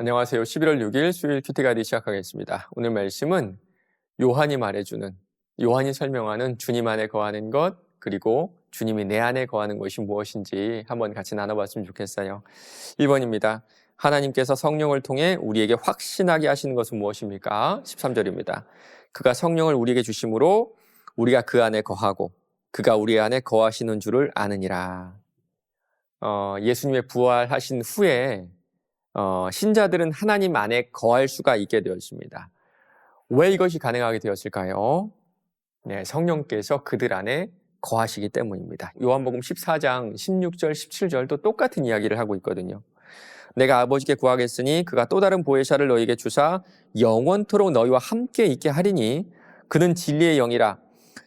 안녕하세요. 11월 6일 수요일 큐티 가이드 시작하겠습니다. 오늘 말씀은 요한이 말해주는, 요한이 설명하는 주님 안에 거하는 것, 그리고 주님이 내 안에 거하는 것이 무엇인지 한번 같이 나눠봤으면 좋겠어요. 1번입니다. 하나님께서 성령을 통해 우리에게 확신하게 하시는 것은 무엇입니까? 13절입니다. 그가 성령을 우리에게 주심으로 우리가 그 안에 거하고 그가 우리 안에 거하시는 줄을 아느니라. 예수님의 부활하신 후에 신자들은 하나님 안에 거할 수가 있게 되었습니다. 왜 이것이 가능하게 되었을까요? 네, 성령께서 그들 안에 거하시기 때문입니다. 요한복음 14장 16절 17절도 똑같은 이야기를 하고 있거든요. 내가 아버지께 구하겠으니 그가 또 다른 보혜사를 너희에게 주사 영원토록 너희와 함께 있게 하리니 그는 진리의 영이라.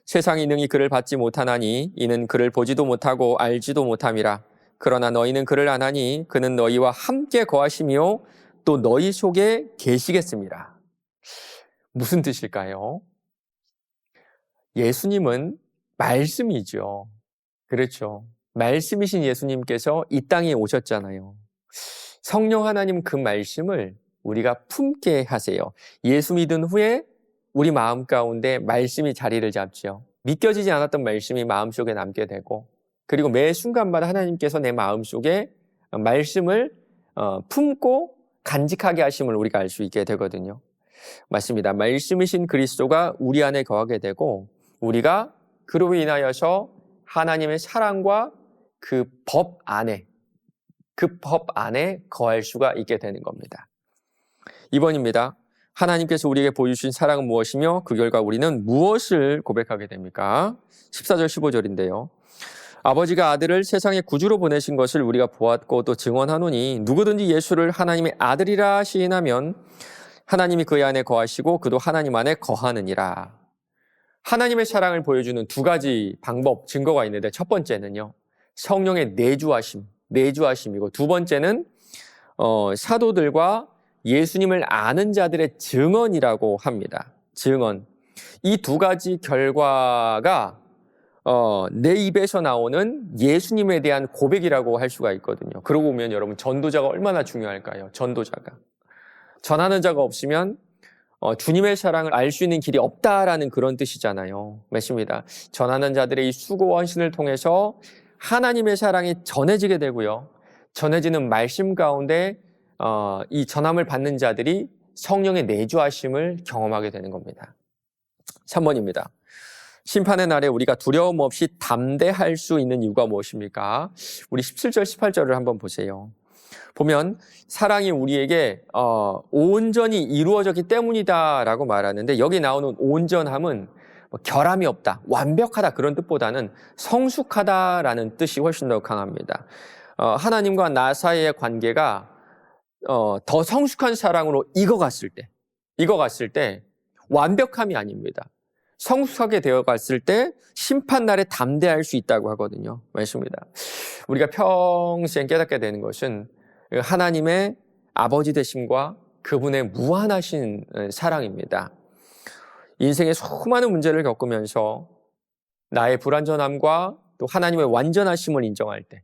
세상이 능히 그를 받지 못하나니 이는 그를 보지도 못하고 알지도 못함이라. 그러나 너희는 그를 아나니 그는 너희와 함께 거하시며 또 너희 속에 계시겠습니다. 무슨 뜻일까요? 예수님은 말씀이죠. 그렇죠. 말씀이신 예수님께서 이 땅에 오셨잖아요. 성령 하나님 그 말씀을 우리가 품게 하세요. 예수 믿은 후에 우리 마음 가운데 말씀이 자리를 잡죠. 믿겨지지 않았던 말씀이 마음속에 남게 되고, 그리고 매 순간마다 하나님께서 내 마음속에 말씀을 품고 간직하게 하심을 우리가 알 수 있게 되거든요. 맞습니다. 말씀이신 그리스도가 우리 안에 거하게 되고 우리가 그로 인하여서 하나님의 사랑과 그 법 안에 거할 수가 있게 되는 겁니다. 2번입니다. 하나님께서 우리에게 보여주신 사랑은 무엇이며 그 결과 우리는 무엇을 고백하게 됩니까? 14절 15절인데요. 아버지가 아들을 세상의 구주로 보내신 것을 우리가 보았고 또 증언하노니 누구든지 예수를 하나님의 아들이라 시인하면 하나님이 그의 안에 거하시고 그도 하나님 안에 거하느니라. 하나님의 사랑을 보여주는 두 가지 방법, 증거가 있는데 첫 번째는요, 성령의 내주하심이고 두 번째는 사도들과 예수님을 아는 자들의 증언이라고 합니다. 증언. 이 두 가지 결과가 내 입에서 나오는 예수님에 대한 고백이라고 할 수가 있거든요. 그러고 보면 여러분, 전도자가 얼마나 중요할까요? 전도자가. 전하는 자가 없으면 주님의 사랑을 알 수 있는 길이 없다라는 그런 뜻이잖아요. 맞습니다. 전하는 자들의 이 수고와 헌신을 통해서 하나님의 사랑이 전해지게 되고요. 전해지는 말씀 가운데 이 전함을 받는 자들이 성령의 내주하심을 경험하게 되는 겁니다. 3번입니다. 심판의 날에 우리가 두려움 없이 담대할 수 있는 이유가 무엇입니까? 우리 17절, 18절을 한번 보세요. 보면 사랑이 우리에게 온전히 이루어졌기 때문이다라고 말하는데, 여기 나오는 온전함은 결함이 없다, 완벽하다 그런 뜻보다는 성숙하다라는 뜻이 훨씬 더 강합니다. 하나님과 나 사이의 관계가 더 성숙한 사랑으로 익어갔을 때 완벽함이 아닙니다. 성숙하게 되어갔을 때 심판날에 담대할 수 있다고 하거든요. 맞습니다. 우리가 평생 깨닫게 되는 것은 하나님의 아버지 되심과 그분의 무한하신 사랑입니다. 인생의 수많은 문제를 겪으면서 나의 불완전함과 또 하나님의 완전하심을 인정할 때,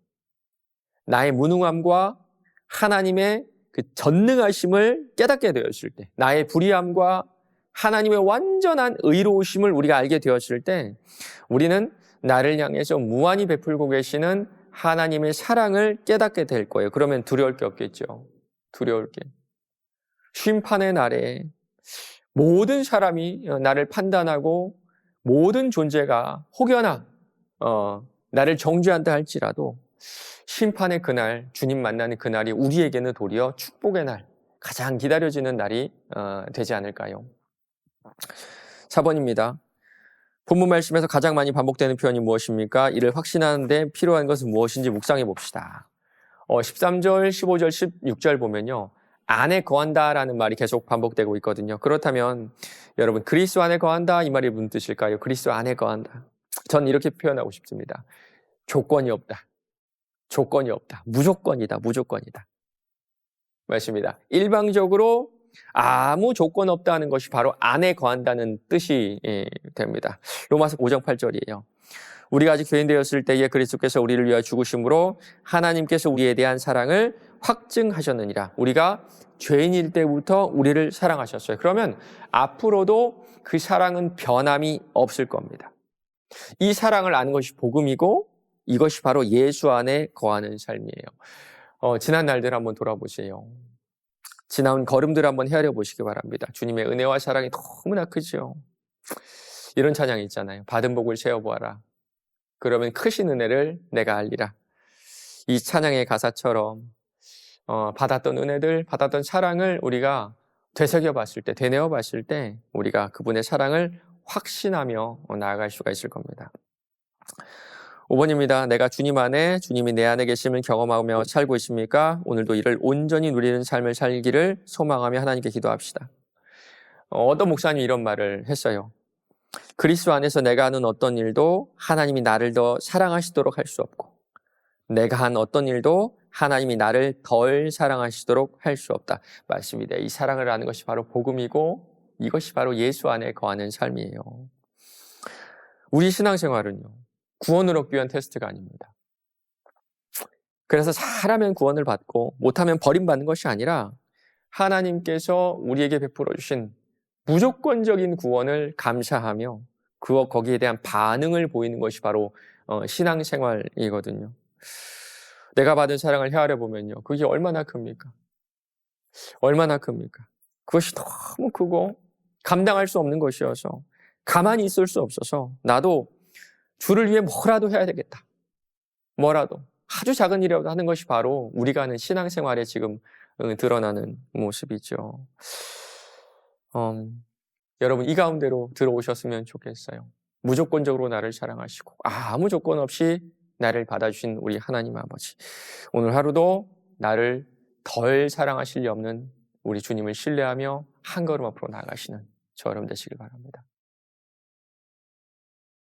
나의 무능함과 하나님의 그 전능하심을 깨닫게 되었을 때, 나의 불의함과 하나님의 완전한 의로우심을 우리가 알게 되었을 때, 우리는 나를 향해서 무한히 베풀고 계시는 하나님의 사랑을 깨닫게 될 거예요. 그러면 두려울 게 없겠죠. 두려울 게. 심판의 날에 모든 사람이 나를 판단하고 모든 존재가 혹여나 나를 정죄한다 할지라도 심판의 그날, 주님 만나는 그날이 우리에게는 도리어 축복의 날, 가장 기다려지는 날이 되지 않을까요? 4번입니다. 본문 말씀에서 가장 많이 반복되는 표현이 무엇입니까? 이를 확신하는데 필요한 것은 무엇인지 묵상해 봅시다. 13절, 15절, 16절 보면요, 안에 거한다라는 말이 계속 반복되고 있거든요. 그렇다면 여러분, 그리스도 안에 거한다, 이 말이 무슨 뜻일까요? 그리스도 안에 거한다. 전 이렇게 표현하고 싶습니다. 조건이 없다. 무조건이다. 맞습니다. 일방적으로 아무 조건 없다는 것이 바로 안에 거한다는 뜻이 됩니다. 로마서 5장 8절이에요. 우리가 아직 죄인 되었을 때에 그리스도께서 우리를 위하여 죽으심으로 하나님께서 우리에 대한 사랑을 확증하셨느니라. 우리가 죄인일 때부터 우리를 사랑하셨어요. 그러면 앞으로도 그 사랑은 변함이 없을 겁니다. 이 사랑을 아는 것이 복음이고 이것이 바로 예수 안에 거하는 삶이에요. 지난 날들 한번 돌아보세요. 지나온 걸음들 한번 헤아려 보시기 바랍니다. 주님의 은혜와 사랑이 너무나 크죠. 이런 찬양이 있잖아요. 받은 복을 세어보아라. 그러면 크신 은혜를 내가 알리라. 이 찬양의 가사처럼 받았던 은혜들, 받았던 사랑을 우리가 되새겨 봤을 때, 되뇌어 봤을 때 우리가 그분의 사랑을 확신하며 나아갈 수가 있을 겁니다. 5번입니다. 내가 주님 안에, 주님이 내 안에 계심을 경험하며 살고 있습니까? 오늘도 이를 온전히 누리는 삶을 살기를 소망하며 하나님께 기도합시다. 어떤 목사님이 이런 말을 했어요. 그리스도 안에서 내가 하는 어떤 일도 하나님이 나를 더 사랑하시도록 할 수 없고 내가 한 어떤 일도 하나님이 나를 덜 사랑하시도록 할 수 없다. 맞습니다. 이 사랑을 아는 것이 바로 복음이고 이것이 바로 예수 안에 거하는 삶이에요. 우리 신앙생활은요. 구원을 얻기 위한 테스트가 아닙니다. 그래서 잘하면 구원을 받고 못하면 버림받는 것이 아니라 하나님께서 우리에게 베풀어 주신 무조건적인 구원을 감사하며 거기에 대한 반응을 보이는 것이 바로 신앙생활이거든요. 내가 받은 사랑을 헤아려 보면요. 그게 얼마나 큽니까? 얼마나 큽니까? 그것이 너무 크고 감당할 수 없는 것이어서 가만히 있을 수 없어서 나도 주를 위해 뭐라도 해야 되겠다. 뭐라도 아주 작은 일이라도 하는 것이 바로 우리가 하는 신앙생활에 지금 드러나는 모습이죠. 여러분 이 가운데로 들어오셨으면 좋겠어요. 무조건적으로 나를 사랑하시고 아무 조건 없이 나를 받아주신 우리 하나님 아버지. 오늘 하루도 나를 덜 사랑하실 리 없는 우리 주님을 신뢰하며 한 걸음 앞으로 나아가시는 저 여러분 되시길 바랍니다.